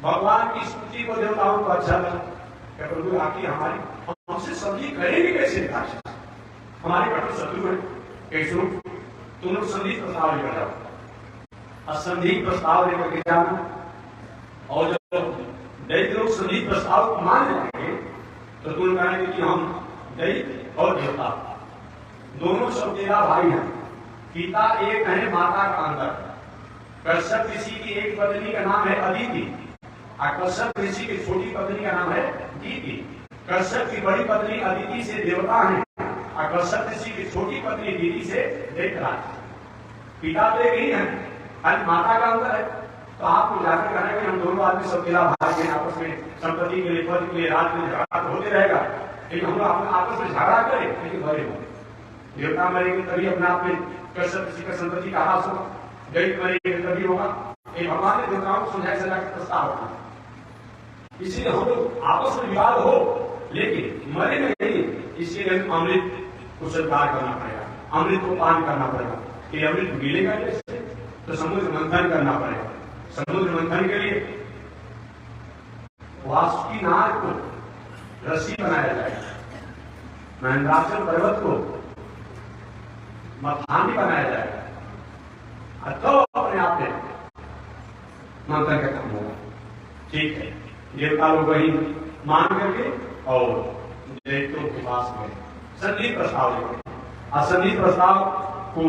भगवान की स्तुति को देवताओं को अच्छा लगा कि प्रभु आखिर हमारी हमसे संधि करेंगे कैसे? राक्षस हमारे कठोर शत्रु है, कैसे तुम लोग संधि प्रस्ताव लेकर जाओ। असंधि प्रस्ताव लेकर के जाना, और जब दैत्य लोग संधि प्रस्ताव को मान लेंगे तो तुम कहेंगे कि हम दैत्य और देवता दोनों सौतेला भाई हैं, पिता एक है, माता का अंतर। कश्यप ऋषि की एक पत्नी का नाम है अदिति, और कश्यप ऋषि की छोटी पत्नी का नाम है दीति। कश्यप की बड़ी पत्नी अदिति से देवता है, और कश्यप ऋषि की छोटी पत्नी दीति से दैत्यराज। पिता तो एक ही है, आज माता का अंतर है। तो आपको जाकर कहना है कि हम दोनों आदमी सौतेला भाई हैं, आपस में संपत्ति के लिए, पद के लिए, राज में झगड़ा तो होते रहेगा, लेकिन हम लोग आपस में झगड़ा करें लेकिन भरे हो। देवता मरेंगे तभी अपने आप में कश्यप ऋषि का संपत्ति का हास होगा, दैत्य मरेंगे तभी होगा। ये भगवान ने देवताओं को सुझाए सजा के प्रस्ताव रखा। इसीलिए हम लोग आपस में विवाद हो लेकिन मरे नहीं, इसलिए अमृत को स्वीकार करना पड़ेगा, अमृत को पान करना पड़ेगा। ये अमृत मिलेगा कैसे? तो समुद्र मंथन करना पड़ेगा। समुद्र मंथन के लिए वासुकीनाथ को रस्सी बनाया जाएगा, महेंद्राचल पर्वत को मथानी बनाया जाएगा, तो अपने आप में मंथन का काम होगा। ठीक है, देवता लोग वही मान करके और दैत्यों के पास में संधि प्रस्ताव लेकर, असंधि प्रस्ताव को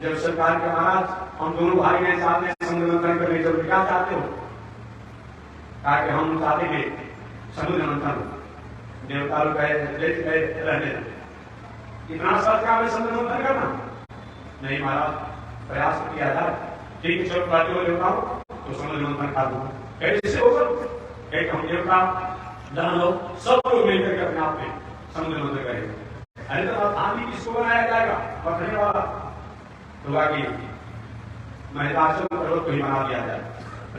जब सरकार के महाराज हम दोनों भाई बहन चाहते हैं समुद्र मंथन करने, जब क्या चाहते हो? ताकि हम चाहते हैं समुद्र मंथन। देवता लोग कहे रहने इतना सच काम है समुद्र मंथन करना? नहीं महाराज, प्रयास किया जाए। ठीक है, चलो बातें हो देवताओं तो समुद्र मंथन कर दो। कैसे होगा? एक हम देवता जहां लोग सब लोग मिलकर के अपने आप में समुद्र मंथन करेंगे। अरे तो आदमी किसको बनाया जाएगा? पकड़ने वाला तो बाकी महेंद्राचल पर्वत को ही बना दिया जाए।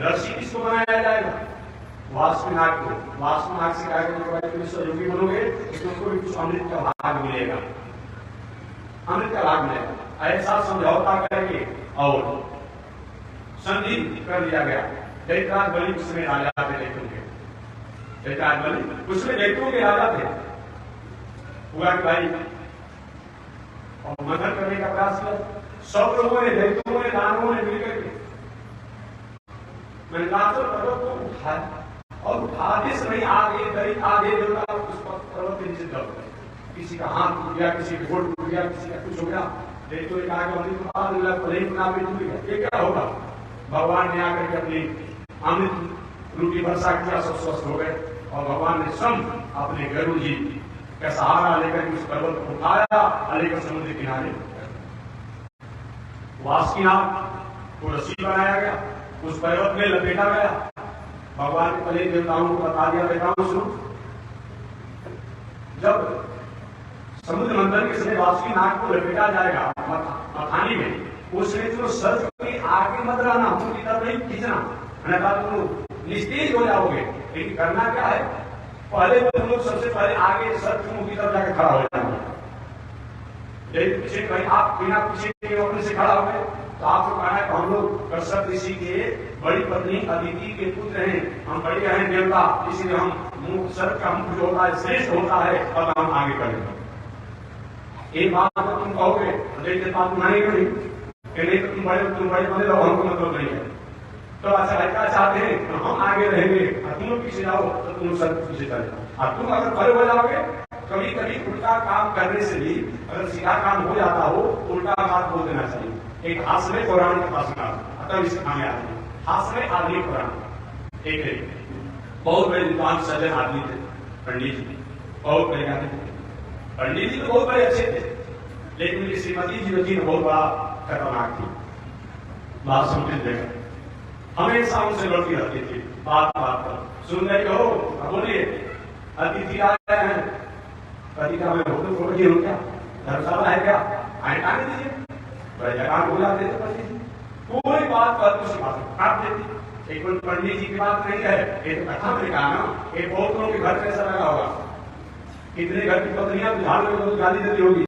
रस्सी किसको बनाया जाएगा? वासुकीनाथ को। वासुकीनाथ से कहा कि सहयोगी बनोगे तो तुमको भी कुछ अमृत का भाग मिलेगा, अमृत का लाभ मिलेगा। ऐसा समझौता करेंगे और संधि कर दिया गया। दैत्यराज बलि उसमें राजा थे, दैत्यों के दैत्यराज बलि उसमें दैत्यों के राजा थे। हुआ कि भाई और मंथन करने का प्रयास किया, सब लोगों ने, दैत्यों ने, दानवों ने मिलकर के महेंद्राचल पर्वत को उठाया और उठाने से नहीं आगे देवता उस पर्वत के नीचे दब गए। किसी का हाथ टूट गया, किसी का गोड़ टूट गया, किसी का कुछ हो गया। दैत्यों ने कहा कि ये क्या होगा? भगवान ने आकर के अपनी अमृत रूपी वर्षा किया, सब स्वस्थ हो गए और भगवान ने स्वयं अपने गरुड़ जी का सहारा लेकर उस पर्वत को उठाया और लेकर समुद्र किनारे। वासुकीनाथ को रस्सी बनाया गया, उस पर्वत में लपेटा गया। भगवान ने पहले देवताओं को बता दिया, देवताओं सुनो, जब समुद्र मंथन के समय वासुकीनाथ को लपेटा जाएगा मथानी में, उसमें जो सर्प के आगे मत रहना, उनकी तरफ नहीं खींचना, अन्यथा तुम निस्तेज हो जाओगे। लेकिन करना क्या है? पहले तुम लोग सबसे पहले आगे सर्प की तरफ जाकर खड़ा हो जाओगे। पीछे भाई आप बिना पीछे अपने से खड़ा हो गए तो आपको कहना है कि हम लोग कश्यप ऋषि के बड़ी पत्नी अदिति के पुत्र हैं, हम बड़े हैं देवता, इसलिए हम सर्प का मुख जो होता है श्रेष्ठ होता है, अब हम आगे करेंगे। एक बात तो तुम कहोगे तो देखते बात नहीं करी कि नहीं तो तुम बड़े बने रहो, हमको मतलब नहीं है। तो अच्छा क्या चाहते हैं? तो हम आगे रहेंगे और तुम लोग पीछे जाओ तो तुम सर्प पीछे चले जाओ। और तुम अगर परे हो जाओगे, कभी कभी उल्टा काम करने से भी अगर सीधा काम हो जाता हो, उल्टा बात बोल देना चाहिए। एक हास्य में पौराणिक के पास तब इसके नाम याद है, हास्य में आधुनिक पौराणिक। एक बहुत बड़े विद्वान सज्जन आदमी थे, पंडित जी, बहुत बड़े आदमी थे। पंडित जी तो बहुत बड़े अच्छे थे, लेकिन उनकी श्रीमती जी जो थी बहुत बड़ा खतरनाक थी। बात सुनते थे, हमेशा उनसे लड़ती रहती थी, बात पर सुन रहे हो बोलिए अतिथि आए हैं, पति का मैं होटल छोड़ के हूँ क्या, धर्मशाला है क्या, आए आने दीजिए। बड़े जगह हो जाते थे पति जी, कोई बात पर दूसरी बात काट देती। एक पंडित जी की बात नहीं है, ये तो कथा में कहा ना, ये बहुत लोगों के घर कैसा लगा होगा, कितने घर की पत्नियां झाड़ में गाली देती होगी,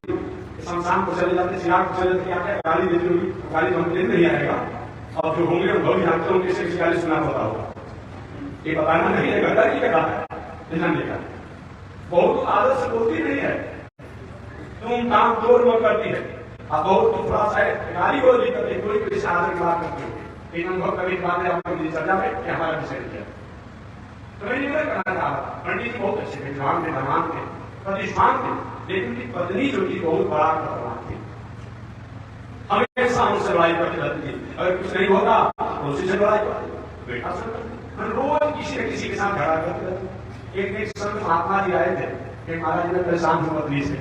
शमशान को चले जाते, चिराग को चले जाते, क्या क्या गाली देती होगी, गाली तो हम नहीं आएगा। और जो होंगे वो भी जानते होंगे, किसी गाली सुना होता होगा। ये बताना नहीं है, गंदगी का है, ध्यान देगा। बहुत आदत से बोलती नहीं है, तुम काम जोर में करती है, अब बहुत थोड़ा सा गाली बोली करती, कोई कोई साधन की बात करती होगी, लेकिन अनुभव कभी बात है आपको चर्चा में कि हमारा विषय किया तो मैं नहीं करना चाह रहा। पंडित जी बहुत अच्छे थे, जवान थे, धनवान थे, प्रतिष्ठान थे, लेकिन उनकी पत्नी जो थी बहुत बड़ा खतरनाक थी, हमेशा उनसे लड़ाई करती रहती थी, अगर कुछ नहीं होता तो उसी से लड़ाई करती, बेटा सर रोज किसी न किसी के साथ झगड़ा करते रहते। एक दिन संत महात्मा जी आए थे कि महाराज जी ने परेशान हूँ पत्नी से,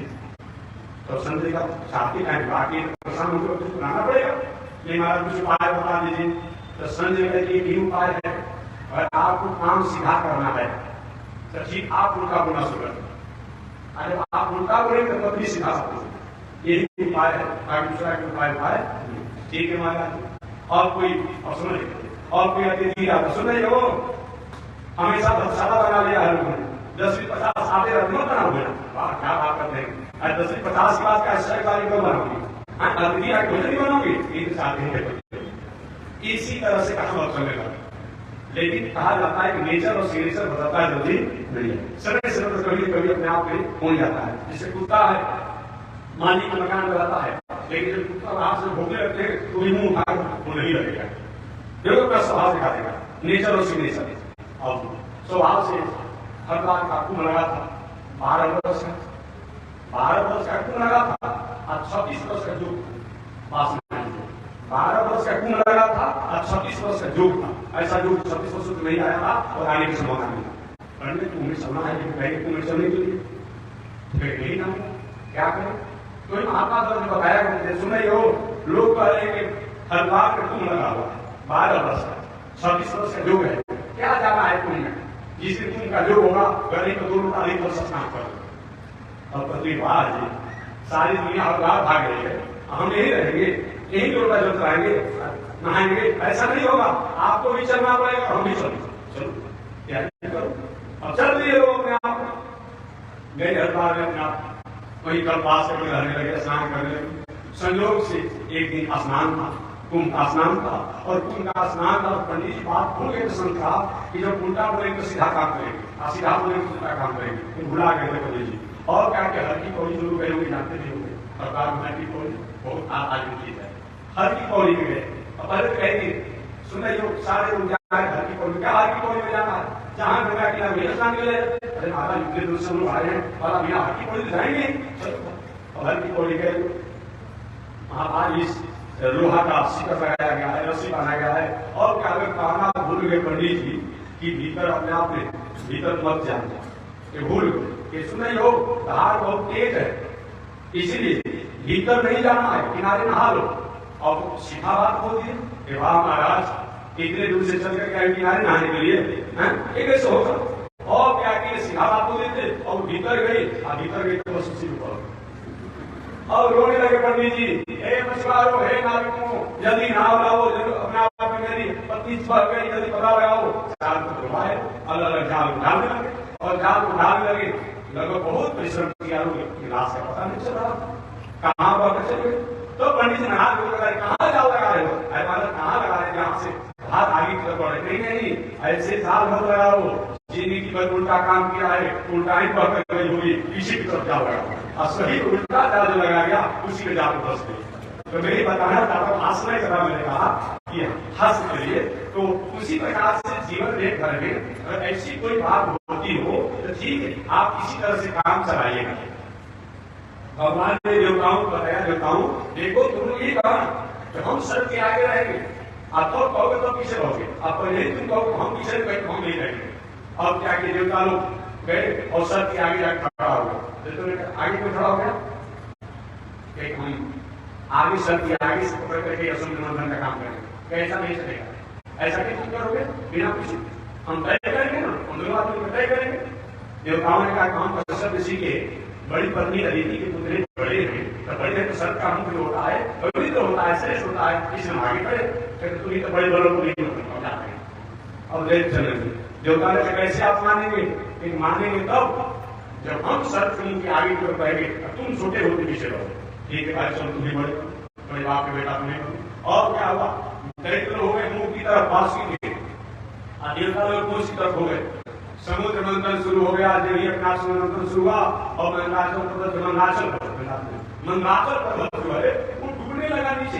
तो संत जी का छाती का बाकी परेशान होकर कुछ बनाना पड़ेगा, ये महाराज कुछ उपाय बता दीजिए। तो संत जी कहते ये उपाय है, अगर आपको काम सीधा करना है तो ठीक आप उनका बोलना शुरू कर, अरे आप उनका बोलेंगे तो भी सीधा सकते, यही उपाय है, बाकी दूसरा उपाय ठीक है महाराज। और कोई सुन और कोई अतिथि सुन रहे हो, हमेशा धर्मशाला बना लिया है लोगों ने, 10-50 सादे रत्नों बना हुए, क्या बात करते हैं, 10-50 की बात का सरकारी क्यों बनाओगी, अतिथि भोजन नहीं बनाओगी, इन साथी है। इसी तरह से कहा चलेगा, लेकिन कहा जाता है कि नेचर और सिग्नेचर बदलता है जल्दी नहीं है, समय समय कभी कभी अपने आप में हो जाता है। जैसे कुत्ता है, मालिक के मकान में रहता है, लेकिन जब कुत्ता बाहर से भोगने लगते हैं तो भी मुंह उठा वो नहीं लगेगा, देखो अपना स्वभाव दिखा देगा, नेचर और सिग्नेचर। और स्वभाव से हर बार का कुंभ लगा था 12 वर्ष का, 12 वर्ष का कुंभ लगा था और 36 वर्ष का युग, 12 वर्ष का कुंभ लगा था और 36 वर्ष का युग था। ऐसा युग 36 वर्ष तो नहीं आया था और आने की संभावना नहीं था। पढ़ने कुंभ चलना है, लेकिन पहले कुंभ चलने के लिए फिर यही ना क्या करें। तो महात्मा ने बताया कि सुन रही हो, लोग कह रहे हैं कि हरिद्वार का कुंभ लगा हुआ है 12 वर्ष का, 36 वर्ष का युग है, क्या जाना है कुंभ में, जिस दिन कुंभ का युग होगा गरीब को 2 रुपया अधिक वर्ष स्नान कर। और पत्नी बाहर जी सारी दुनिया हरिद्वार भाग रही है, हम यही रहेंगे, यही लोटा जल कराएंगे, नहाएंगे, ऐसा नहीं होगा, आपको भी चलना पड़ेगा, हम भी चलो क्या करो। अब चल रही है लोग अपने आप गए हरिद्वार में, अपने आप वही कल पास से रहने लगे, स्नान करने लगे। संयोग से एक दिन स्नान था, कुंभ का स्नान था, और कुंभ का स्नान था, पंडित जी बात भूल गए संत था कि जब उल्टा बोलेंगे तो सीधा काम करेंगे, सीधा बोलेंगे तो उल्टा काम करेंगे, भुला गए पंडित जी। और क्या क्या हर की पौड़ी जरूर गए होंगे, जानते नहीं होंगे, सरकार में की पौड़ी बहुत आज की चीज है, हर की पौड़ी में गए। पहले तो कहेंगे सुन रही हो सारे लोग जाए हर की पौड़ी, क्या हर की पौड़ी में जाना है, जहाँ गंगा किनारे मेरे स्नान के लिए, अरे माता इतने दूर से लोग आए हैं और भैया हर की पौड़ी तो जाएंगे, चलो हर की पौड़ी गए। आज इस लोहा का शिकर लगाया गया है, रस्सी बांधा गया है, और क्या अगर कहना भूल गए पंडित जी कि भीतर अपने आप में भीतर मत जाना, ये भूल गए, सुन रही हो धार बहुत तेज है, इसीलिए भीतर नहीं जाना है, किनारे नहा लो। और सीधा बात बोल दिए, वाह महाराज इतने दूर से चल करके आए किनारे नहाने के लिए, ये कैसे होगा। और क्या कि सीधा बात बोल देते और भीतर गई, भीतर गई तो बस उसी ऊपर और रोने लगे पंडित जी, हे मछुआरों, हे नाविकों, जल्दी नाव लाओ, अपने आप में मेरी पत्नी फंस गई, जल्दी पता लगाओ। जाल को घुमाए, अलग अलग जाल उठाने लगे, और जाल उठाने लगे, लगभग बहुत परिश्रम किया, लाश का पता नहीं चल रहा, कहाँ पर चले गए। तो पंडित जी ने हाथ लगाए, कहाँ जाल लगा रहे हो, अरे महाराज कहाँ लगा रहे, जहाँ से हाथ आगे की तरफ बढ़े, नहीं नहीं ऐसे साल भर लगाओ, जिंदगी की पर उल्टा काम किया है, उल्टा ही पकड़ गई होगी, इसी की तरफ जाल लगा, और सही उल्टा जाल लगा गया, उसी के जाल फंस गई। तो मेरी बताना चाहता हूँ, हंसने के बाद मैंने कहा कि हंस करिए, तो उसी प्रकार से जीवन में घर में अगर ऐसी कोई बात होती हो तो ठीक है, आप किसी तरह से काम चलाइएगा। भगवान ने देवताओं को बताया, देवताओं देखो तुम ये कहा जब हम सर के आगे रहेंगे, आप तो कहोगे तो पीछे रहोगे, आप पहले तुम कहोगे हम पीछे रहेंगे, हम नहीं रहेंगे। अब क्या कि देवता लोग गए और सर के आगे जाकर खड़ा हो गया, आगे कोई खड़ा हो गया, हम आगे सर के आगे से पकड़ करके असंतुलन का काम करेंगे, ऐसा नहीं चलेगा। ऐसा कि तुम करोगे बिना पूछे, हम तय करेंगे ना, हम दोनों आदमी तय करेंगे। देवताओं ने कहा काम कश्यप ऋषि के बड़ी पत्नी अदिति के पुत्र बड़े हैं, तो बड़े हैं तो सर का मुख्य होता है, पवित्र होता है, श्रेष्ठ होता है, इसमें आगे बढ़े, तुम्हें तो बड़े बड़ों को नहीं जाते हैं। अब देख चलेंगे देवता ने कैसे आप मानेंगे, मानेंगे तब जब हम सर तुम के आगे की ओर बढ़ेंगे, तुम छोटे होते पीछे रहोगे, ठीक है भाई चलो तुम्हें बड़े बाप के बेटा तुम्हें। और क्या हुआ, दैत्य हो गए मुंह की तरफ बांस की, देवता लोग कौन सी तरफ हो गए? समुद्र मंथन शुरू हो गया, देवी अपना समुद्र मंथन शुरू हुआ और मंदराचल पर्वत जो है वो डूबने लगा नीचे।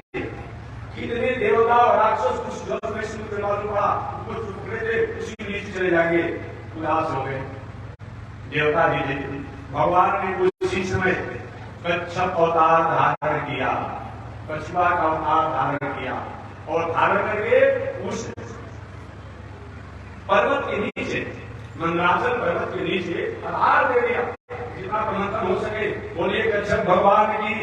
कितने देवता और राक्षस कुछ जल में समुद्र मालूम पड़ा, कुछ टुकड़े थे उसी के नीचे चले जाएंगे, उदास हो गए। देवता जी भगवान ने उसी समय कच्छप अवतार धारण किया, कछुआ का अवतार धारण किया और धारण करके उस पर्वत के नीचे, मंदराचल पर्वत के नीचे आधार दे दिया। जितना मंथन हो सके बोलिए कच्छप भगवान की।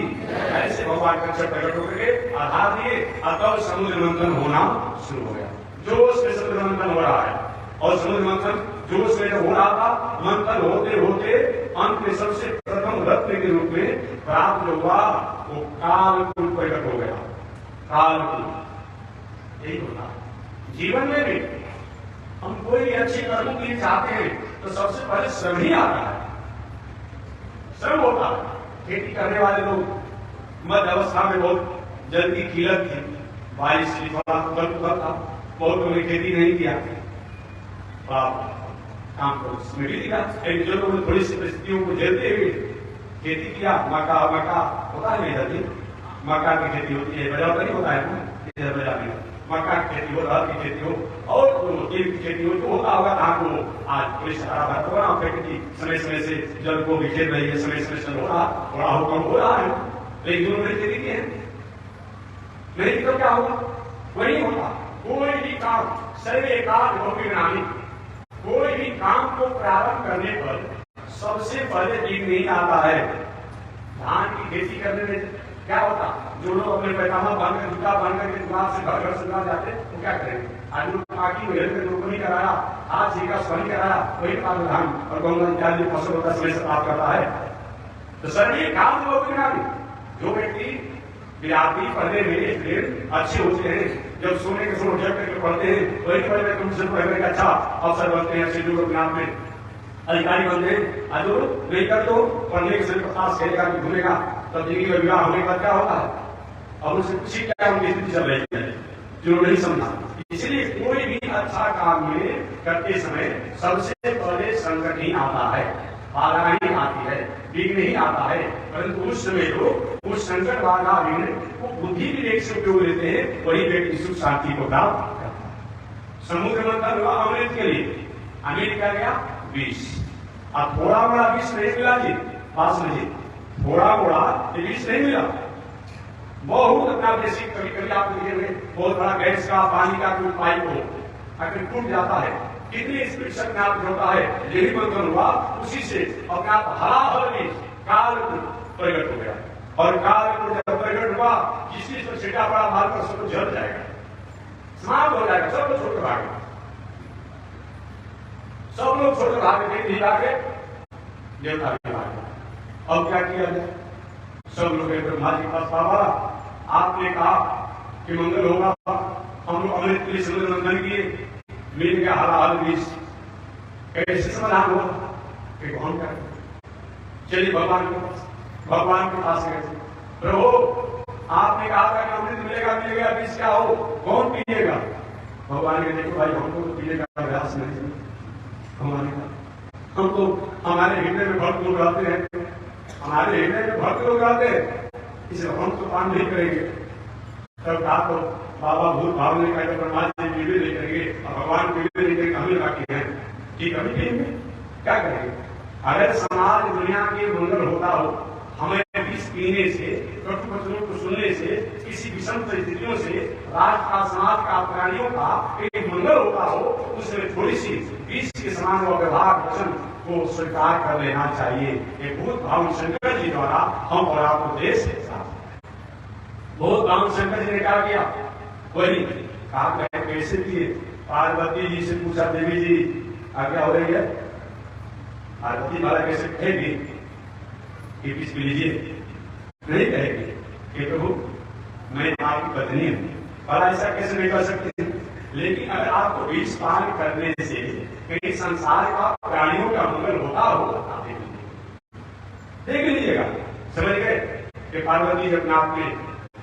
ऐसे भगवान कच्छप प्रकट होकर के आधार दिए और तब समुद्र मंथन होना शुरू हो गया। जोश में समुद्र मंथन हो रहा है और समुद्र मंथन जोश में हो रहा था। मंथन होते होते अंत में सबसे प्रथम रत्न के रूप में प्राप्त जो हुआ वो कालकूट प्रकट हो गया। कालकूट यही होता जीवन में भी। हम कोई अच्छे कर्मों के लिए चाहते हैं तो सबसे पहले श्रम ही आता है, श्रम होता है। खेती करने वाले लोग मध्य अवस्था में बहुत जल्दी खिलत थी, बारिश की थोड़ा था, बहुत लोगों ने खेती नहीं किया, काम को उसमें भी दिखा। जो लोगों ने थोड़ी सी परिस्थितियों को झेलते हुए खेती किया, मक्का होता है इधर, मक्का की खेती होती है, बजा नहीं होता है ना, इधर बजा नहीं, मक्का की खेती हो, दाल की खेती हो और तेल की खेती हो, तो होता होगा धान को आज पुलिस हरा भरता हो रहा प्रकृति समय समय से जल को बिखेर रही है, समय समय से हो रहा, थोड़ा हो कम हो रहा है, लेकिन दोनों ने खेती की है नहीं तो क्या होगा? वही होता। कोई भी काम सर्वे काम होगी नहीं, कोई भी काम को प्रारंभ करने पर सबसे पहले ठीक नहीं आता है। धान की खेती करने में क्या होता? जो लोग अपने पैजामा बांधकर जूता बांधकर के दुकान से घर से दुकान जाते वो क्या करेंगे? आज बाकी नहीं कराया, आज सीखा स्वयं कराया, वही काम धान और गंगा इत्यादि फसल होता समय से प्राप्त करता है। तो सर्वे काम जो व्यक्ति विद्यार्थी पढ़ने में अच्छे होते हैं, जब सोने के समय जग करके पढ़ते हैं वही पढ़ने तुमसे पढ़ने का अच्छा अवसर बनते हैं, शेड्यूल अपने आप में अधिकारी बनते हैं। आज नहीं कर तो पढ़ने के समय पास खेलेगा घूमेगा, तब जिंदगी में विवाह होने का क्या होता है? अब उनसे पूछिए क्या उनकी स्थिति चल रही है, जो नहीं समझा। इसलिए कोई भी अच्छा काम में करते समय सबसे पहले संकट ही आता है, बाधा ही आती है, विघ्न ही आता है। परंतु उस समय लोग उस संकट बाधा विघ्न को बुद्धि विवेक से उपयोग लेते हैं, वही व्यक्ति सुख शांति को प्राप्त करता है। समुद्र मंथन हुआ अमृत के लिए, अमृत क्या गया? विष। अब थोड़ा बड़ा विष नहीं मिला जी, पास में जी, थोड़ा बड़ा विष नहीं मिला। बहुत अपना बेसिक कभी कभी आप देखिए बहुत बड़ा गैस का पानी का कोई पाइप हो अगर टूट जाता है, कितनी स्पीड से अपने आप होता है। यही मंथन हुआ, उसी से अपने आप हरा हर में कालकूट प्रकट हो गया। और कालकूट जब प्रकट हुआ, किसी से छिटा पड़ा मार कर सब जल जाएगा, समाप्त हो जाएगा, सब लोग छोटे भागे, सब लोग छोटे भागे नहीं भागे, देवता भी भागे। अब क्या किया जाए? सब लोग ब्रह्मा जी के पास, बाबा आपने कहा कि मंगल होगा, हम लोग अमृत के लिए समुद्र मंथन किए, मिल गया हरा हल बीज, कैसे समाधान हुआ? कि कौन क्या? चलिए भगवान के पास, भगवान के पास गए, प्रभु आपने कहा था कि अमृत मिलेगा, बीज क्या हो, कौन पिएगा? भगवान ने देखो भाई हमको तो पीने का अभ्यास नहीं, हम तो हमारे हृदय में भक्त लोग रहते हैं, हमारे हृदय में भक्त लोग रहते हैं, इसलिए हम तो पान नहीं करेंगे। तब कहा तो बाबा भूत भाव ने कहा ब्रह्मा जी पीवे नहीं करेंगे और भगवान पीवे नहीं करेंगे, हमें बाकी है ठीक अभी पिएंगे, क्या करेंगे? अगर समाज दुनिया के मंगल होता हो, हमें विष पीने से, कटु वचनों को सुनने से, किसी विषम परिस्थितियों से राष्ट्र का, समाज का, प्राणियों का एक मंगल होता हो, उसमें थोड़ी सी विष के समान व्यवहार वचन को स्वीकार कर लेना चाहिए। एक भूत भाव शंकर जी द्वारा हम और आपको देश बहुत भाव शंकर जी ने क्या किया? वही कहा कैसे दिए? पार्वती जी से पूछा, देवी जी क्या हो रही है? पार्वती वाला कैसे कहेगी कि विष पी लीजिए? नहीं कहेगी कि प्रभु मैं आपकी पत्नी हूं और ऐसा कैसे नहीं कर सकती। लेकिन अगर आपको विष पान करने से कहीं संसार का, प्राणियों का मंगल होता हो, देख लीजिएगा। समझ गए कि पार्वती जब नाथ ने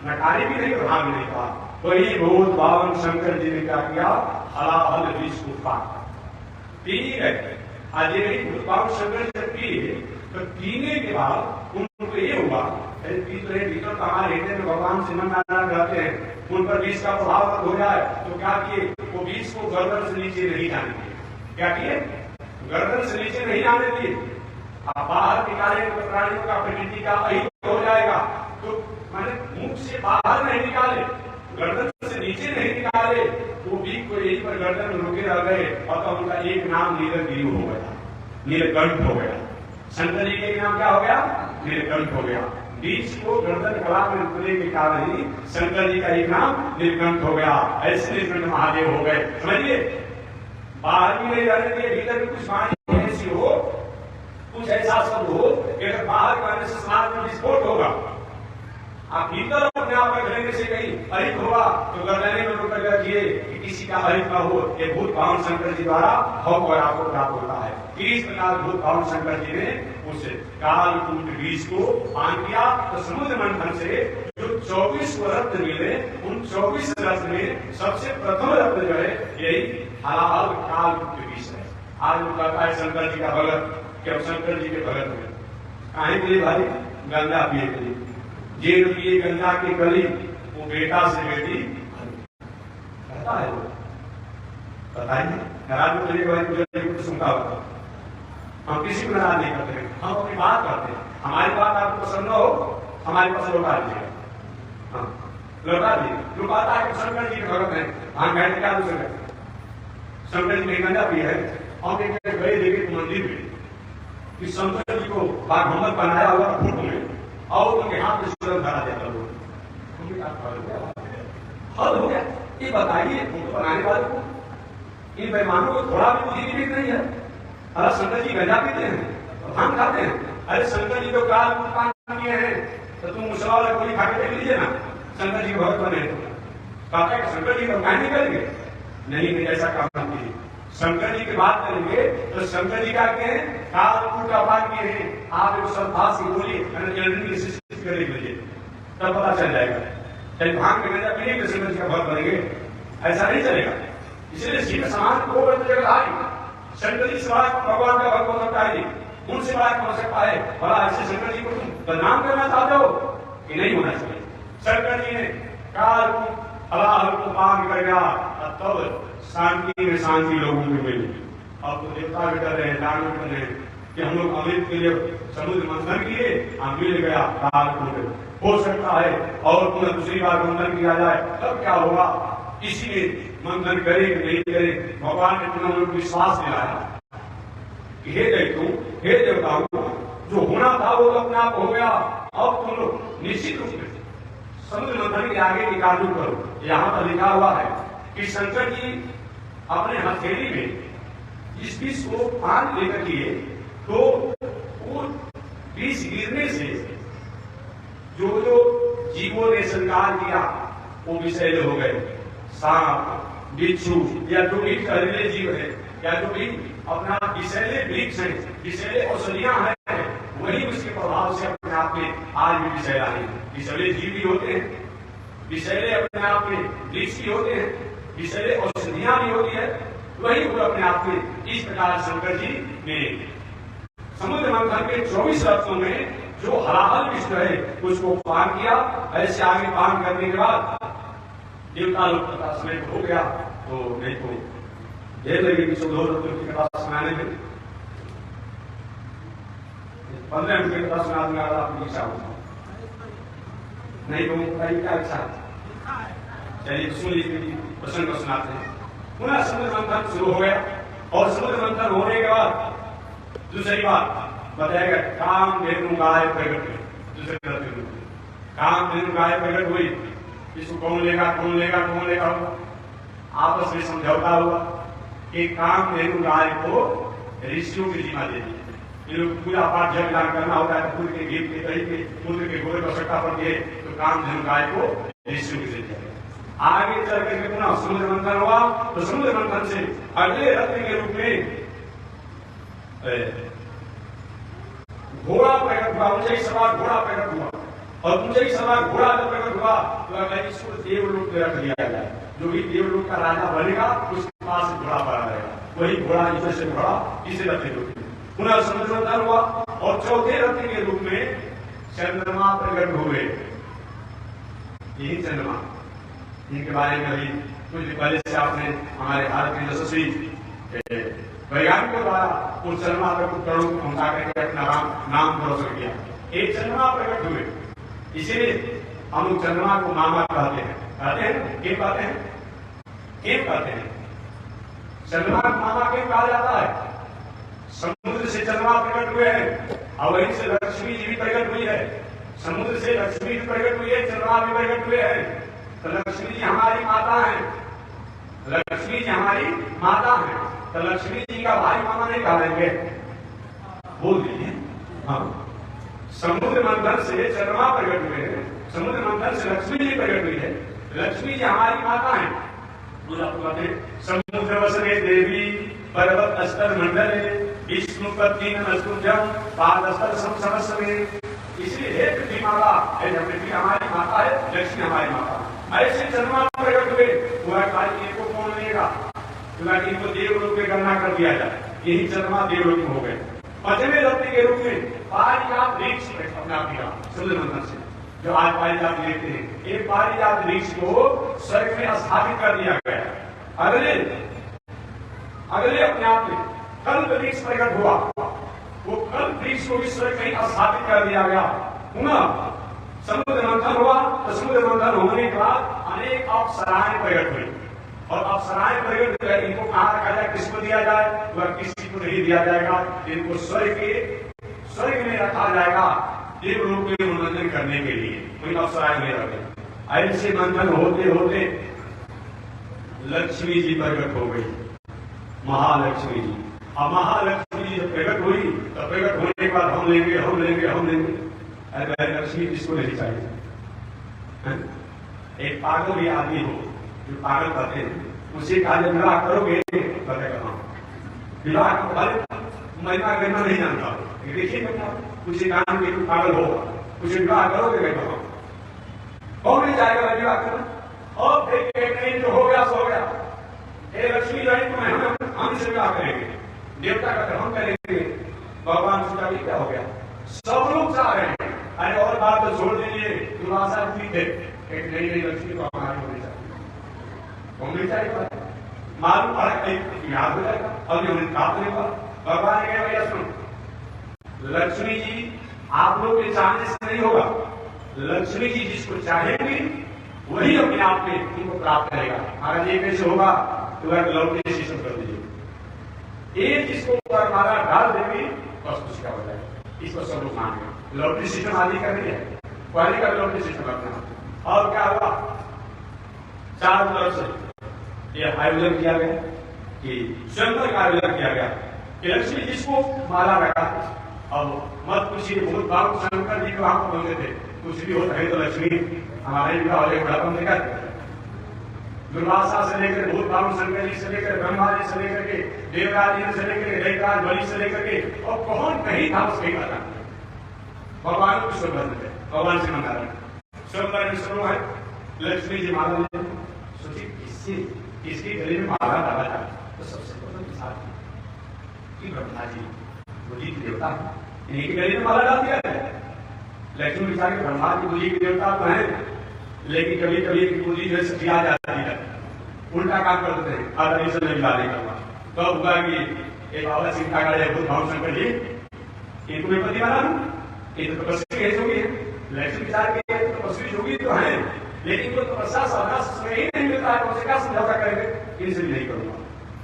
नकारी भी नहीं और हाँ भी नहीं कहा, वही भूत भावन शंकर जी ने क्या किया? हलाहल विष को पान पी गए। आज ये भूत भाव शंकर जब पिए तो पीने के बाद उनको ये हुआ भीतर तो हमारे हृदय में भगवान श्रीमन नारायण रहते हैं, उन पर विष का प्रभाव हो जाए तो क्या किए, वो विष को गर्दन से नीचे नहीं जाने दिए। क्या किए, गर्दन से नीचे नहीं आने दिए। आप बाहर निकाले तो प्राणियों का प्रकृति का अहित हो जाएगा, तो मैंने मुख से बाहर नहीं निकाले, गर्दन से नीचे नहीं निकाले, वो बीच को यहीं पर गर्दन में रुके रह गए और तब उनका एक नाम नीलगिरी हो गया, नीलकंठ हो गया। शंकर जी के नाम क्या हो गया, नीलकंठ हो गया। बीच को गर्दन कला में रुकने के कारण ही शंकर जी का एक नाम नीलकंठ हो गया। ऐसे नीलकंठ महादेव हो गए। समझिए, बाहर भी नहीं रहने दिए, भीतर भी कुछ वाणी ऐसी हो, कुछ ऐसा शब्द हो कि अगर बाहर करने से समाज में विस्फोट होगा, आप भीतर अपने आप में रहने से कहीं अहित होगा तो गर्दने में रुकर रखिए कि किसी का अहित न हो। ये भूत भावन शंकर जी द्वारा भोग और आपको प्राप्त होता है। इस प्रकार भूत भावन शंकर जी ने उस कालकूट बीज को पान किया तो समुद्र मंथन से जो 24 रत्न मिले, उन 24 रत्न में सबसे प्रथम रत्न जो है यही हलाहल कालकूट बीज है। आज वो कहता है शंकर जी का भगत, कि शंकर जी के भगत में काहे के लिए भाई, गंगा पिए के लिए। जे पिए गंगा की गली, वो बेटा से बेटी कहता है। वो बताइए, नाराज में चलिए भाई कुछ सुनता होगा। हम किसी को नाराज नहीं करते, हम अपनी बात करते हैं। हमारी बात आपको पसंद न हो, हमारे पास लौटा दीजिए, हाँ लौटा दीजिए। लोग आता है कि शंकर जी के भगत है, हम कहते क्या दूसरे शंकर जी ने गंगा पी है। हम गए देखे मंदिर में कि शंकर जी को बाघमल बनाया हुआ फोटो में और उनके हाथ में सूरज धरा देता लोग। हद हो गया। ये बताइए फोटो बनाने वाले को, इन बेईमानों को थोड़ा भी बुद्धि विवेक नहीं है। अरे शंकर जी गंजा पीते हैं, भांग खाते हैं। अरे शंकर जी तो काल पान किए हैं, तो तुम मुसला वाला गोली खा के देख लीजिए ना, शंकर जी भगत बने तो कहता है शंकर जी तो क्या नहीं करेंगे। नहीं, ऐसा काम कीजिए। शंकर जी की बात करेंगे तो शंकर जी क्या कहे, कालकूट का पान किए हैं। आप एक श्रद्धा से बोलिए, कर लीजिए, तब पता चल जाएगा। चाहे भांग के गंजा पीने के शंकर जी का भक्त बनेंगे, ऐसा नहीं चलेगा। इसलिए शिव समाज को जगह आई, शंकर जी समाज भगवान का भक्त हो सकता है, उनसे बात हो सकता है। भला ऐसे शंकर जी को तुम बदनाम करना चाहते हो कि नहीं होना चाहिए। शंकर जी ने कालकूट हलाहल को पान कर गया, तब शांति में शांति लोगों को मिली। अब तो देवता भी कर रहे हैं, दान भी कर रहे हैं कि हम लोग अमृत के लिए समुद्र मंथन किए, हम मिल गया कालकूट। हो सकता है और पुनः दूसरी बार मंथन किया जाए, तब क्या होगा। इसीलिए मंथन करे कि नहीं करे, भगवान ने पुनः उनको विश्वास दिलाया कि हे दैत्यों, हे देवताओं, जो होना था वो तो अपने आप हो गया। अब तुम लोग निश्चित रूप में समुद्र मंथन के आगे की कार्य करो। यहाँ पर लिखा हुआ है कि शंकर जी अपने हथेली में इस विष को पान लेकर किए, तो वो विष गिरने से जो जो जीवों ने संकार किया वो विषैले हो गए। सांप, बिच्छू या जो भी जहरीले जीव है, या जो भी अपना विषैले वृक्ष है, विषैले औषधियां हैं, वही उसके प्रभाव से अपने आप में आज भी विषैला है। विषैले जीव भी होते हैं, विषैले अपने आप में वृक्ष भी होते हैं, विषैले औषधियां भी होती है, वही वो अपने आप में। इस प्रकार शंकर जी ने समुद्र मंथन के 24 रत्नों में जो हलाहल विष है उसको पान किया। ऐसे आगे पान करने के बाद देवता लोग का समय हो गया, तो नहीं तो देर लगी कि 14 रत्नों की कथा सुनाने में 15 मिनट की कथा सुना दूंगा आपकी इच्छा होगा, नहीं तो क्या इच्छा है। चलिए सुन लीजिए, प्रसंग को सुनाते हैं। पुनः समुद्र मंथन शुरू हो गया और समुद्र मंथन होने के बाद दूसरी बात बताएगा, काम धेनु गाय प्रकट हुई। दूसरे काम धेनु गाय प्रकट हुई, इसको कौन लेगा कौन लेगा कौन लेगा, आपस में समझौता हुआ कि काम धेनु गाय को ऋषियों की जिम्मा दे दी। ये लोग पूजा पाठ जब दान करना होता है, दूध के घी के दही के मूत्र के गोबर की आवश्यकता पड़ती है, तो काम धेनु गाय को ऋषियों की दे दिया। आगे चल करके पुनः समुद्र मंथन हुआ, तो समुद्र मंथन से अगले रत्न के रूप में घोड़ा प्रकट हुआ। ऊंचाई सवार घोड़ा प्रकट हुआ, और ऊंचाई सवार घोड़ा जब प्रकट हुआ तो इसको देवलोक में रख दिया जाए। जो भी देवलोक का राजा बनेगा उसके पास घोड़ा पड़ा रहेगा, वही घोड़ा इसे से घोड़ा इसे रथ के रूप में पुनः समुद्र मंथन हुआ और चौथे रथ के रूप में चंद्रमा प्रकट हुए। यही चंद्रमा इनके बारे में अभी कुछ दिन पहले से आपने हमारे भारत के यशस्वी वैज्ञानिकों द्वारा उस चंद्रमा तक उपकरणों को पहुंचा करके अपना नाम रोशन किया। एक चंद्रमा प्रकट हुए, इसीलिए हम लोग चंद्रमा को मामा कहते हैं। कहते हैं क्यों कहते हैं? क्यों कहते हैं? चंद्रमा को मामा क्यों कहा जाता है? समुद्र से चंद्रमा प्रकट हुए हैं और वहीं से लक्ष्मी जी भी प्रकट हुई है। समुद्र से लक्ष्मी भी प्रकट हुई है, चंद्रमा भी प्रकट हुए हैं। तो लक्ष्मी जी हमारी माता है, लक्ष्मी जी हमारी माता है, तो लक्ष्मी जी का भाई मामा नहीं कहेंगे? बोल दीजिए। हाँ, समुद्र मंथन से चंद्रमा प्रकट हुए हैं, समुद्र मंथन से लक्ष्मी जी प्रकट हुई है, लक्ष्मी जी हमारी माता है। समुद्र वसने देवी पर्वत अस्तर मंडले विष्णु पत्नी नस्तुभ्यम पादस्तर समसमस्वे। इसलिए हे पृथ्वी माता, पृथ्वी हमारी माता है, लक्ष्मी हमारी माता। ऐसे चंद्रमा प्रकट हुए, पूरा कार्य को कौन लेगा? क्योंकि इनको देवलोक में गणना कर दिया जाए, यही चंद्रमा देवलोक हो गए। पंचमे रत्न के रूप में पारिजात वृक्ष अपना दिया समुद्र मंथन से, जो आज पारिजात लेते हैं, एक पारिजात वृक्ष को स्वर्ग में स्थापित कर दिया गया। अगले अपने आप में कल्प वृक्ष प्रकट हुआ, वो कल्प वृक्ष को भी स्वर्ग में स्थापित कर दिया गया। पुनः समुद्र मंथन हुआ, तो समुद्र मंथन होने के बाद अनेक अप्सराएं प्रकट हुई और अप्सराएं प्रकट हुई। इनको कहा रखा जाए, किसको दिया जाए? वह किसी को नहीं दिया जाएगा, इनको स्वर्ग में रखा जाएगा देवलोक में मनोरंजन करने के लिए। कोई अप्सराएं नहीं रखे। ऐसे मंथन होते होते लक्ष्मी जी प्रकट हो गई, महालक्ष्मी जी। अब महालक्ष्मी जी जब प्रकट हुई तो प्रकट होने के बाद हम लेंगे, हम लेंगे, हम लेंगे। अरे लक्ष्मी किसको नहीं चाहिए? एक पागल भी आदमी हो, जो पागल कहते हैं, उसे कहा जब विवाह करोगे बताएगा विवाह महिमा करना नहीं जानता। देखिए उसे काम के पागल हो, उसे विवाह करोगे बेटा कौन नहीं जाएगा विवाह करना? और देखिए जो हो गया सो हो गया। हे लक्ष्मी रानी तुम्हें हम से विवाह करेंगे, देवता का हम करेंगे, भगवान का भी क्या हो गया? सब लोग चाह रहे हैं। अरे और बात तो छोड़ दीजिए, दुर्वासा ठीक है, एक नई लक्ष्मी को हमारी होनी चाहिए, होनी चाहिए। मालूम पड़ा कहीं याद हो जाएगा, अभी उन्हें प्राप्त नहीं हुआ। भगवान ने कहा भैया सुनो, लक्ष्मी जी आप लोग के चाहने से नहीं होगा, लक्ष्मी जी जिसको चाहेंगी वही अपने आप में उनको प्राप्त करेगा। महाराज ये कैसे होगा? तो वह लौटे सिस्टम कर दीजिए, एक जिसको ऊपर मारा डाल देगी बस उसका हो जाएगा। इसको सब लोग मानेंगे। लौटे सिस्टम आदि कर रही है, क्वालिटी का लौटे सिस्टम रखना। और क्या हुआ? चारों तरफ से यह आयोजन किया गया कि स्वयंवर का आयोजन किया गया कि लक्ष्मी जिसको माला रखा। अब मत पूछिए, बहुत बाबू शंकर जी के वहां पहुंचे थे, कुछ भी होता है तो लक्ष्मी हमारे विवाह वाले बड़ापन देखा। दुर्वासा से लेकर भूत बाबू शंकर जी से लेकर ब्रह्मा जी से लेकर के देवराज जी से लेकर दैवराज बलि से लेकर के और कौन कहीं था उसके कहा भगवान को स्वयं थे, भगवान से मंगा रहे स्वयं विष्णु है। लक्ष्मी जी माला ले सोचिए किसके गले में माला डाला जाए तो सबसे पहले ब्रह्मा जी बुद्धि के देवता इन्हीं के गले में माला डाल दिया है। लक्ष्मी विचार के ब्रह्मा की बुद्धि के देवता तो है, लेकिन कभी कभी बुद्धि जो है सटिया जाती है, उल्टा काम कर देते हैं, आदमी से नहीं डाले करना। तो हुआ कि एक बाबा चिंता करे भूत भाव शंकर जी इनको मैं पति बना लूं, ये तो तपस्वी है जोगी है। लक्ष्मी विचार के तपस्वी जोगी तो है, लेकिन वो तपस्या साधना समय ही नहीं मिलता है, उनसे क्या समझौता करेंगे? इनसे भी नहीं करूंगा।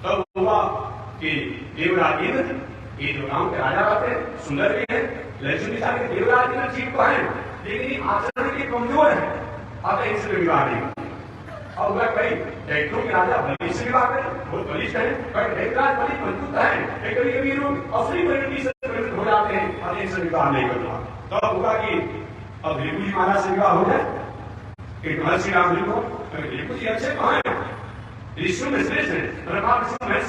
तब हुआ कि देवराज इंद्र, ये जो गांव के राजा रहते सुंदर भी है, लक्ष्मी विचार के देवराज इंद्र ठीक तो है, लेकिन आचरण के कमजोर है, अब इनसे विवाह नहीं। और वह कई दैत्यों के राजा बलि से विवाह करें, बहुत बलिष्ठ है, पर दैत्यराज बलि मजबूत है, कभी कभी लोग असली प्रकृति से प्रेरित हो जाते हैं, अब इनसे विवाह नहीं करना। तब होगा कि अब रिपु जी महाराज से विवाह हो जाए, एक महर्षि राम जी को, रिपु जी अच्छे कहाँ है? ऋषियों में श्रेष्ठ है,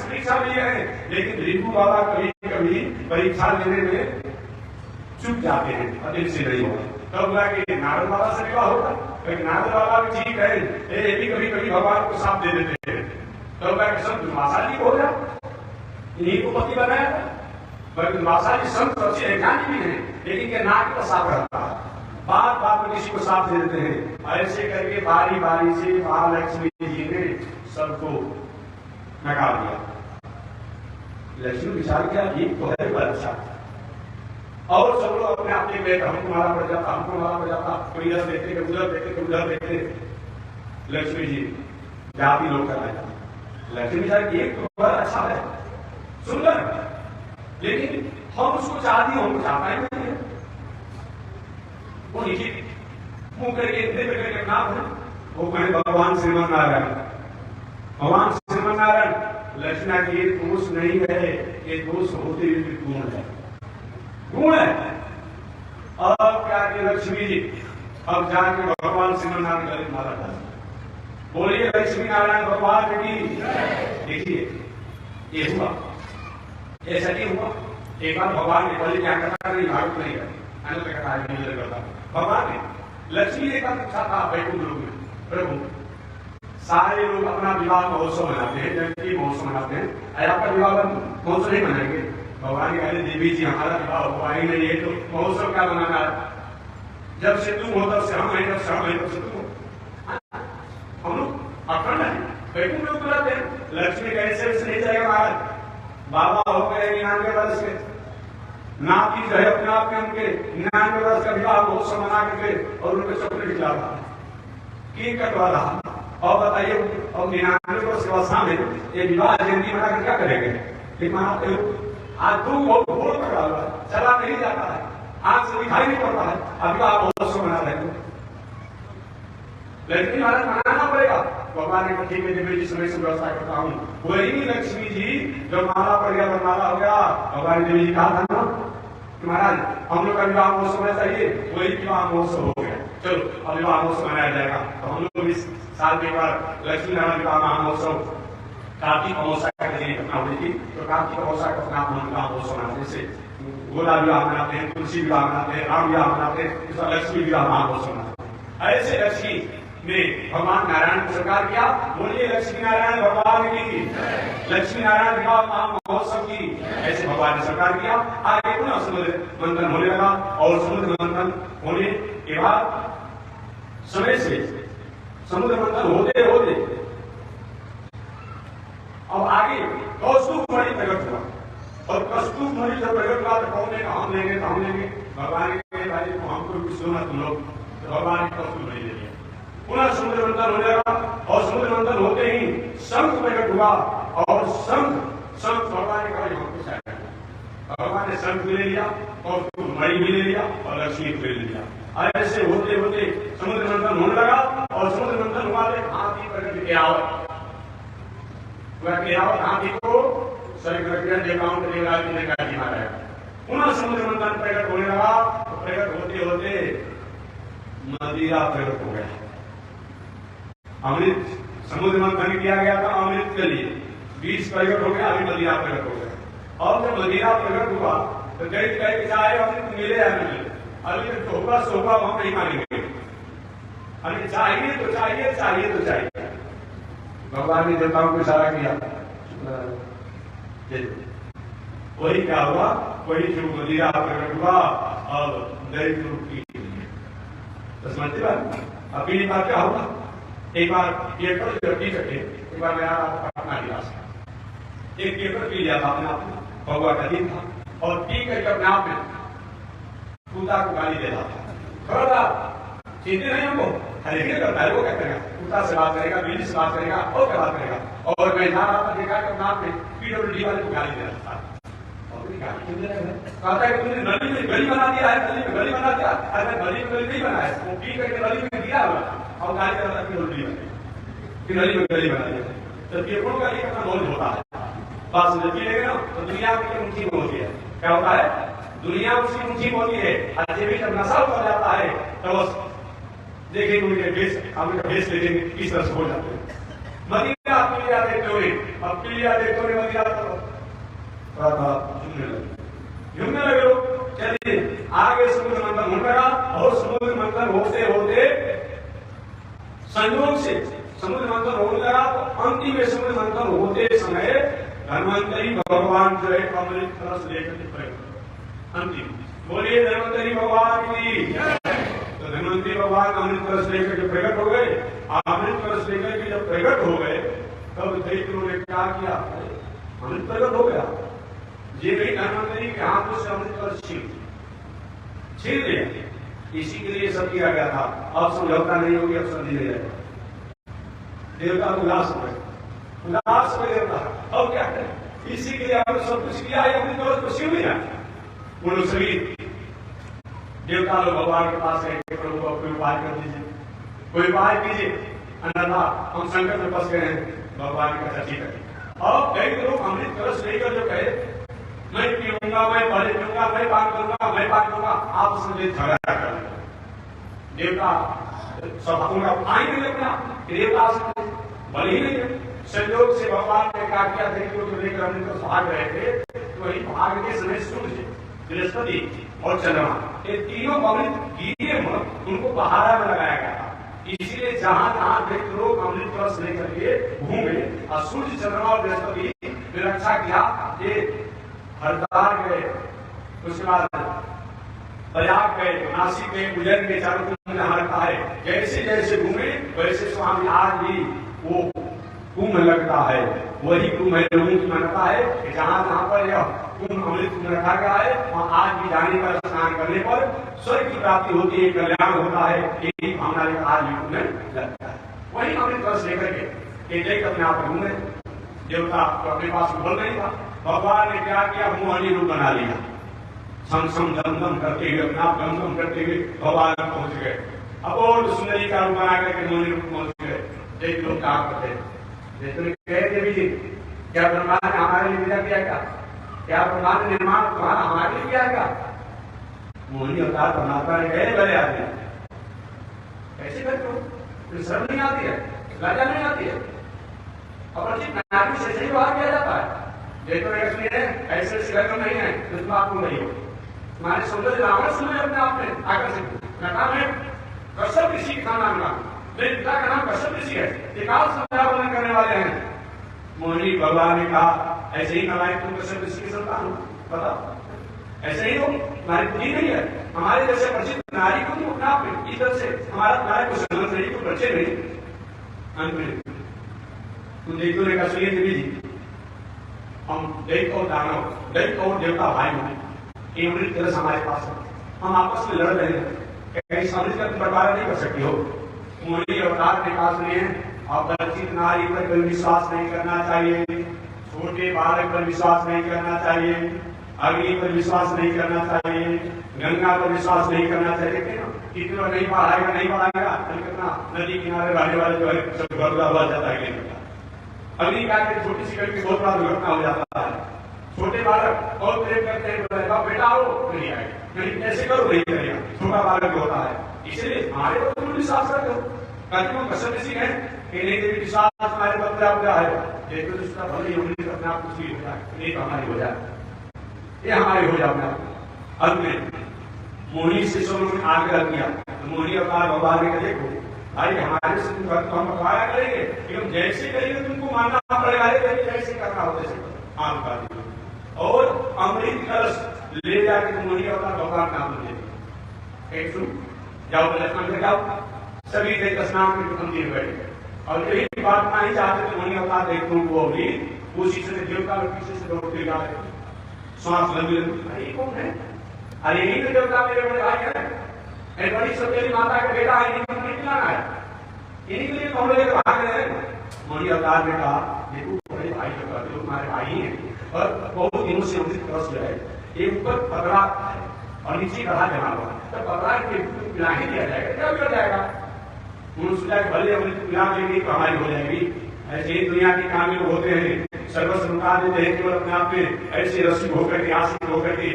परीक्षा भी है, लेकिन रिपु बाबा कभी कभी परीक्षा लेने में चुप जाते हैं, अब इनसे नहीं होगा। तब हुआ कि नारद बाबा से विवाह होगा, नारद बाबा भी ठीक है, ये भी कभी कभी भगवान को साथ दे देते हैं, तो क्या सब दुर्वासा जी को हो जाए, इन्हीं को पति बनाया था। बल्कि दुर्वासा जी संत अच्छे ज्ञानी भी हैं, लेकिन के नाक का साफ रहता है, बात बात में किसी को साफ दे देते हैं। ऐसे करके बारी बारी से महालक्ष्मी जी ने सबको नकार दिया। लक्ष्मी विचार किया एक तो है अच्छा, और सब लोग अपने आप में हमको मारा पड़ जाता, हमको मारा पड़ जाता, कोई इधर देखते उधर देखते उधर देखते। लक्ष्मी जी जाति लोग कराया। लक्ष्मी विचार की एक तो अच्छा है, सुंदर, लेकिन हम उसको चाहती हमको चाहता ही नहीं है। वो नीचे मुंह करके इतने करके नाम है, वो कहे भगवान श्रीमन नारायण, भगवान श्रीमन नारायण। लक्ष्मण की ये दोष नहीं है, ये दोष होते हुए भी गुण है, गुण है। अब क्या कि लक्ष्मी जी अब जाके भगवान श्रीमन नारायण गले मारा था। बोलिए लक्ष्मी नारायण भगवान की। देखिए ये हुआ, ऐसा नहीं हुआ। एक बार भगवान ने बोले क्या करता नहीं, भागवत नहीं करता भगवान ने। लक्ष्मी ने कहा पूछा था वैकुंठ लोग में, प्रभु सारे लोग अपना विवाह महोत्सव मनाते हैं, जबकि महोत्सव मनाते हैं, अरे आपका विवाह महोत्सव नहीं मनाएंगे। भगवान कह रहे देवी जी हमारा विवाह हुआ ही नहीं है, तो महोत्सव क्या मनाना है? जब से तुम हो तब से हम हैं, जब से हम हैं तब से तुम हो। हम लोग अखंड है, वैकुंठ लोग बुलाते हैं। लक्ष्मी कैसे वैसे नहीं जाएगा महाराज, बाबा हो गए 99 वर्ष के, नाती जो है अपने आप में उनके 99 वर्ष का विवाह महोत्सव मना करके और उनके चौकड़े खिला रहा की कटवा रहा। और बताइए और 99 वर्ष के बाद सामने ये विवाह जयंती मना कर क्या करेंगे? ठीक मनाते हो, आज तू बहुत भोर पकड़ा हुआ है, चला नहीं जाता है, आंख से दिखाई नहीं पड़ता है, अब विवाह महोत्सव मना रहे हैं। लक्ष्मी महाराज मनाना पड़ेगा। भगवान ने ठीक है देवी जी समय से व्यवस्था करता हूँ। वही लक्ष्मी जी जब माला पड़ गया, माला हो गया, भगवान ने देवी जी कहा था ना कि महाराज हम लोग का विवाह महोत्सव होना चाहिए, वही विवाह महोत्सव हो गया। चलो अब विवाह महोत्सव मनाया जाएगा। तो हम लोग इस साल के बाद लक्ष्मी नारायण विवाह महोत्सव कार्तिक अमावस्या के दिन घटना हुई थी, तो कार्तिक अमावस्या का अपना विवाह महोत्सव मनाते, जैसे गोदा विवाह मनाते हैं, तुलसी विवाह मनाते हैं, राम विवाह मनाते हैं, इस लक्ष्मी विवाह महोत्सव मनाते हैं। ऐसे लक्ष्मी ने भगवान नारायण को स्वीकार किया। बोलिए लक्ष्मी नारायण भगवान की, लक्ष्मी नारायण विवाह महोत्सव की। ऐसे भगवान ने स्वीकार किया। आगे पुनः समुद्र मंथन होने लगा, और समुद्र मंथन होने के बाद समय से समुद्र मंथन होते होते अब आगे कौस्तुभ मणि प्रकट हुआ, और कौस्तुभ मणि जब प्रकट हुआ तो कौन ने हम लेंगे तो हम लेंगे। भगवान के भाई तो हमको कुछ सुना तुम लोग, तो भगवान ने कौस्तुभ मणि ले लिया। पुनः समुद्र मंथन हो जाएगा, और समुद्र मंथन होते ही शंख प्रकट हुआ, और शंख भगवान ने कहा हमको चाहिए। भगवान ने शंख भी ले लिया, और मणि भी ले लिया, और लक्ष्मी को ले लिया। ऐसे होते होते समुद्र मंथन होने लगा, और समुद्र मंथन हुआ तो हाथी प्रकट किया, हाथी को देवताओं के देवराज जी ने कहा कि मारा। पुनः समुद्र मंथन प्रकट होने लगा, तो प्रकट होते होते मदिरा प्रकट हो गया। अमृत समुद्र मंथन किया गया था अमृत के लिए, 20 प्रकट हो गया, अभी मदिरा प्रकट हो गया। और जब मदिरा प्रकट हुआ तो दैत कह के चाहे अमृत मिले या मिले, अभी तो होगा सोगा हम नहीं मानेंगे, अभी चाहिए तो चाहिए, चाहिए तो चाहिए। भगवान ने देवताओं को इशारा किया, वही क्या हुआ, वही जो मदिरा प्रकट हुआ और दैत रूप की। तो समझते बात। अभी बात क्या होगा, एक बार पेपर पी सके, एक बार मेरा पटना निवास एक पेपर पी लिया था अपने आप में, भगवान का दिन था, और पी करके अपने आप में कुत्ता को गाली दे रहा था। थोड़ा सा चीते नहीं हमको, हरेक करता है, वो क्या करेगा, कुत्ता से बात करेगा, बिल्ली से बात करेगा, और क्या बात करेगा। और मैं जा रहा था, देखा कि अपने आप में PWD वाले को गाली दे रहा था। कहता है तुमने नली में गली बना दिया है, गली में गली बना दिया, अरे गली में गली नहीं बनाया, वो पी करके गली में गिरा हुआ और गाली कर रहा था कि नली में गली बना दिया। तो पेपरों का एक अपना नॉलेज होता है, बात समझ लेंगे ना, तो दुनिया की ऊंची में होती है। क्या होता है, दुनिया उसकी ऊंची में होती है। आज भी जब नशा हो जाता है तो बस देखेंगे उनके बेस, आपका बेस देखेंगे किस तरह से हो जाते हैं। मदिरा पीलिया देखते हुए, अब पीलिया देखते हुए मदिरा झूमने लगे लोग। चलिए आगे समुद्र मंथन होने लगा, और समुद्र मंथन होते होते संयोग से समुद्र मंथन होने लगा तो अंतिम में समुद्र मंथन होते समय धन्वंतरी भगवान जो है अमृत रस लेकर के प्रकट अंतिम। बोलिए धन्वंतरी भगवान की। तो धन्वंतरी भगवान अमृत रस लेकर के प्रकट हो गए। अमृत रस लेकर के जब प्रकट हो गए तब दैत्यों ने क्या किया? अमृत प्रकट हो गया, ये भी धन्वंतरी के हाथों से अमृत रस छीन लिया। इसी के लिए सब किया गया था। अब समझौता नहीं होगी, अब संधि नहीं रहेगा। देवता उदास हो देवता। अब क्या है? इसी के लिए आपने सब कुछ किया है, अपनी तरफ को छीन लिया। उन सभी देवता लोग भगवान के पास गए, प्रभु को कोई उपाय कर दीजिए, कोई उपाय कीजिए, अन्यथा हम संकट में फंस गए हैं। भगवान का ठीक है। अब कई लोग अमृत कलश लेकर जो कहे मैं पीऊंगा, मैं पहले पीऊंगा, मैं पान करूंगा, मैं पान करूंगा, आपस में झगड़ा कर देवता सब उनका आएंगे लेकिन देवता से भले ही नहीं संयोग से भगवान ने क्या किया दैत्यों को लेकर अमृत कलश भाग रहे थे, तो वही भागते समय सूर्य, बृहस्पति और चंद्रमा ये तीनों अमृत गिरे मत उनको पहाड़ा में लगाया गया था। इसीलिए जहां जहां दैत्य लोग अमृत कलश लेकर के घूमे और सूर्य चंद्रमा और बृहस्पति ने रक्षा किया। ये हरिद्वार गए, उसके बाद प्रयाग गए, नासिक गए, उज्जैन के चारों कुंभ जहां रखा है, जैसे जैसे घूमे वैसे स्वामी आज भी वो कुंभ लगता है। वही कुंभ लोगों की मान्यता है कि जहां जहां पर यह कुंभ अमृत कुंभ रखा गया है वहां आज भी जाने पर स्नान करने पर स्वर्ग की प्राप्ति होती है, कल्याण होता है। यही भावना लेकर आज भी कुंभ लगता है। वही अमृत कलश लेकर के देख अपने आप घूमे। देवता तो अपने पास बल नहीं था, भगवान ने क्या किया? मोहनी रूप बना लिया। सम सम दम दम करते हुए अपना गम गम करते हुए भगवान पहुंच गए। अब और सुंदरी का रूप बना करके मोहनी रूप पहुंच गए। देख लोग क्या करते हैं? देवी जी क्या ब्रह्मा ने हमारे लिए विदा किया क्या? क्या ब्रह्मांड निर्माण तुम्हारा हमारे लिए किया क्या? मोहनी अवतार परमात्मा ने कहे बड़े आदमी कैसे करते हो? शर्म नहीं आती है, लज्जा नहीं आती है। अपरिचित नारी से सही व्यवहार किया जाता है। देखो ऐसे शिवगम नहीं है, तो आपको नहीं हो। तुम्हारे सौंदर्य रावण सुने अपने आप में आकर्षित नटा में कश्यप ऋषि का नाम का मेरे पिता का नाम कश्यप ऋषि है, एकाल संध्यावंदन करने वाले हैं। मोहिनी भगवान ने कहा ऐसे ही नवाई तुम कश्यप ऋषि की संतान हो, बताओ ऐसे ही हो, तुम्हारी बुद्धि नहीं है। हमारे जैसे परिचित नारी को तुम अपने आप में इधर से हमारा तुम्हारे कुछ समझ नहीं, कुछ बच्चे नहीं। अंत में तुम देखो ने कहा सुनिए देवी जी, हम दैत्य और दानव, दैत्य और देवता भाई हैं, ये अमृत कलश हमारे पास है, हम आपस में लड़ रहे हैं, कहीं समझ कर बंटवारा नहीं कर सकती हो। मोहिनी अवतार ने कहा सुनिए, अपरिचित नारी पर कोई विश्वास नहीं करना चाहिए, छोटे बालक पर विश्वास नहीं करना चाहिए, अग्नि पर विश्वास नहीं करना चाहिए, गंगा पर विश्वास नहीं करना चाहिए। कितना नहीं पढ़ाएगा नहीं पढ़ाएगा, कितना नदी किनारे रहने वाले जो है सब गरुड़ा हुआ जाता है। अग्नि का छोटी सी कभी बहुत बड़ा दुर्घटना हो जाता है। छोटे बालक और प्रेम करते हैं, बेटा हो नहीं आएगा, नहीं कैसे करो नहीं करेगा, छोटा बालक होता है। इसलिए हमारे पर तुम विश्वास करते हो, कहते कश्यप ऋषि है कि नहीं देवी विश्वास हमारे पर प्राप्त है, देखो दूसरा भले ही अपने आप कुछ हो जाए, एक हमारी हो जाए, ये हमारी हो जाए। अंत में मोहिनी से सब आग्रह किया, तो मोहिनी अवतार भगवान ने देखो भाई हमारे से तुम तो हम बतवाया करेंगे, लेकिन जैसे करेंगे तुमको मानना पड़ेगा, जैसे करना हो जैसे आम कर। और अमृत कलश ले जाके तुम मोहिनी अवतार भगवान नाम ले जाओ, लक्ष्मण से जाओ, सभी देख स्नान के मंदिर बैठे। और यही बात नहीं चाहते तो मोहिनी अवतार देखते को भी उसी से देवता पीछे से दौड़ते जा रहे, श्वास लंबी लंबी, कौन है? अरे यही तो देवता मेरे बड़े भाई है, बड़ी सत्यरी माता का बेटा है, इन्हीं खिलाना है, इन्हीं के लिए हम लोग भाग रहे हैं। मोहिनी अवतार ने कहा देखो बड़े भाई जो करते हो तुम्हारे भाई हैं, और बहुत दिनों से अमृत कलश जो है ये ऊपर पतला है और नीचे गढ़ा जमा हुआ है, तो पतला के पिला ही दिया जाएगा, क्या बिगड़ जाएगा? उन्होंने सोचा कि भले अमृत पिला देंगे तो हमारी हो जाएगी। ऐसे ही दुनिया के काम लोग होते हैं, सर्वस्व लुटा देते हैं केवल अपने आप में, ऐसे रसिक होकर के आशिक होकर के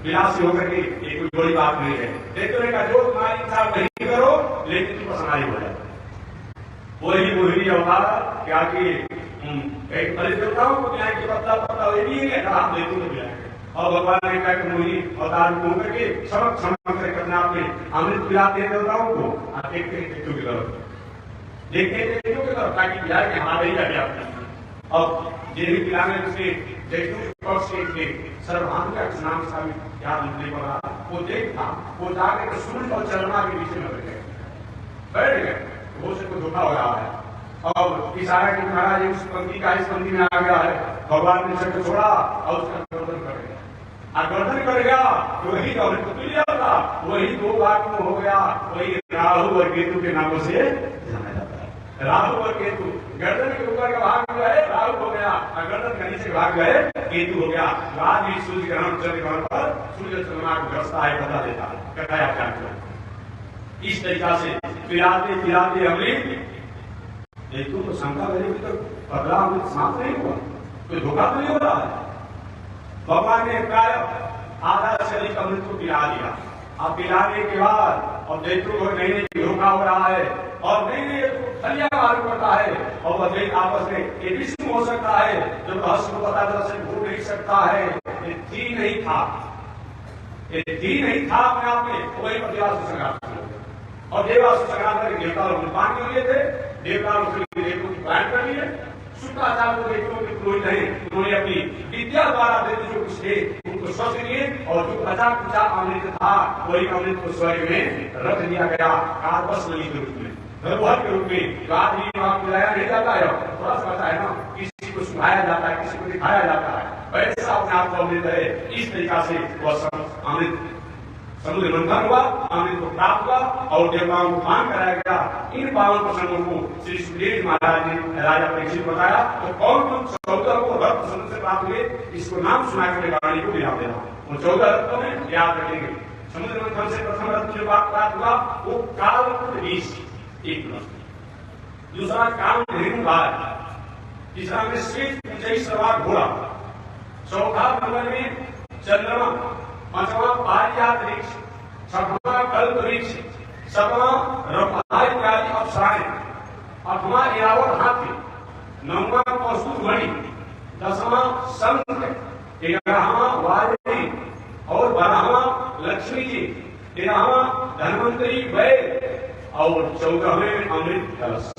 विलासी होकर के, ये कोई बड़ी बात नहीं है। देखते का जो तुम्हारी इच्छा नहीं करो, लेकिन तुम समाधि हो जाए। वही मोहिनी अवतार क्या कि बड़े देवताओं को न्याय के पत्ता पत्ता ये भी है, आप देखो तो मिलाएंगे। और भगवान ने कहा कि मोहिनी अवतार को करके सबक समझ करके अपने आप में अमृत पिलाते देवताओं को, आप देखते हैं देखते देखियो के तरफ ताकि बिहार के हमारे ही लगे अपने अब जिन्हें पिलाने से जैतून के पक्ष के सर्वहान का नाम साबित याद नहीं पड़ा वो देखता वो जाके तो सूर्य और चंद्रमा के बीच में बैठ गए वो से को धोखा हो रहा है और इशारा की महाराज उस पंक्ति का इस पंक्ति में आ गया है भगवान ने चक्र छोड़ा और उसका गर्दन कर गया गर्दन कर गया तो वही अमृत तुल्य था वही दो भाग में हो गया वही राहु और केतु के नामों से जाना जाता है राहु और केतु गर्दन के ऊपर का भाग जो है राहु हो गया और गर्दन के नीचे भाग जो है केतु हो गया बाद में सूर्य ग्रहण चंद्र ग्रहण पर सूर्य चंद्रमा को ग्रस्ता है बता देता है कहता है क्या इस तरीका से पिलाते पिलाते अमृत केतु तो शंका मेरे तो पगला अमृत समाप्त नहीं हुआ कोई धोखा तो नहीं हो रहा है भगवान ने प्राय आधा से अधिक अमृत को पिला दिया अब पिलाने के बाद और दैत्यों को नहीं नहीं धोखा हो रहा है और नहीं नहीं खलिया मालूम करता है और वह दैत्य आपस में ये विष्णु हो सकता है जब रहस्य को पता चला से भूल नहीं सकता है ये थी नहीं था अपने आप में वही प्रतिवाद से संग्राम और देवासुर संग्राम करके देवता लोग निर्माण कर लिए थे देवता लोग देवों की प्लान कर लिए शुक्राचार्य को देवों के पुरोहित हैं उन्होंने अपनी विद्या द्वारा दैत्य जो कुछ थे उनको स्वस्थ किए और जो बचा कुचा अमृत था वही अमृत को स्वर्ग में रख दिया गया कार्बस नदी के रूप में धरोहर के रूप में जो आदमी खिलाया नहीं जाता है थोड़ा सा बता है ना किसी को सुनाया जाता है किसी को दिखाया जाता है वैसा अपने आप को अमृत है इस तरीका से वह अमृत समुद्र मंथन हुआ अमृत को प्राप्त हुआ और देवताओं को पान कराया गया इन पावन प्रसंगों को श्री सुखदेव महाराज ने राजा परीक्षित बताया तो कौन कौन 14 को रत्न समुद्र से प्राप्त हुए इसको नाम सुना के वाणी को ध्यान देना वो 14 रत्नों में याद रखेंगे समुद्र मंथन से प्रथम रत्न जो प्राप्त हुआ वो काल विष एक रत्न दूसरा काल हिंगार तीसरा में श्वेत विजयी सवार घोड़ा चौथा नंबर में चंद्रमा पांचवा पारिजात वृक्ष छठवां कल्प वृक्ष सतवां रंभाई इत्यादि अप्सराएं आठवां इरावत हाथी नौवां कौस्तुभ मणि दसवां शंख 11वां वारुणी और 12वां लक्ष्मी जी 13वां धन्वंतरी वैद और 14वें अमृत कलश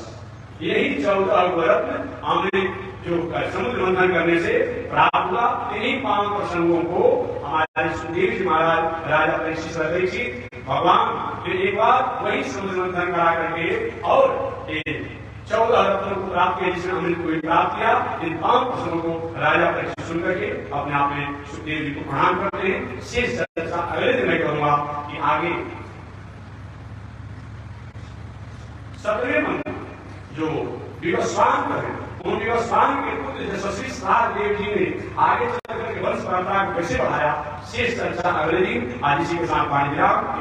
यही 14 रत्न अमृत जो समुद्र मंथन करने से प्राप्त हुआ इन्हीं पावन प्रसंगों को हमारे सुखदेव जी महाराज राजा परीक्षित भगवान फिर एक बार वही समुद्र मंथन करा करके और 14 रत्नों को प्राप्त किया जिसने अमृत को प्राप्त किया इन पावन प्रसंगों को राजा परीक्षित सुन करके अपने आप में सुखदेव जी को प्रणाम करते हैं शेष चर्चा अगले दिन मैं कहूंगा कि आगे 17वें मंत्र जो विवस्वान है उन विवस्वान के पुत्र यशस्वी सार देव जी ने आगे चलकर के वंश परंपरा को कैसे बढ़ाया शेष चर्चा अगले दिन आज इसी के साथ पानी विराम।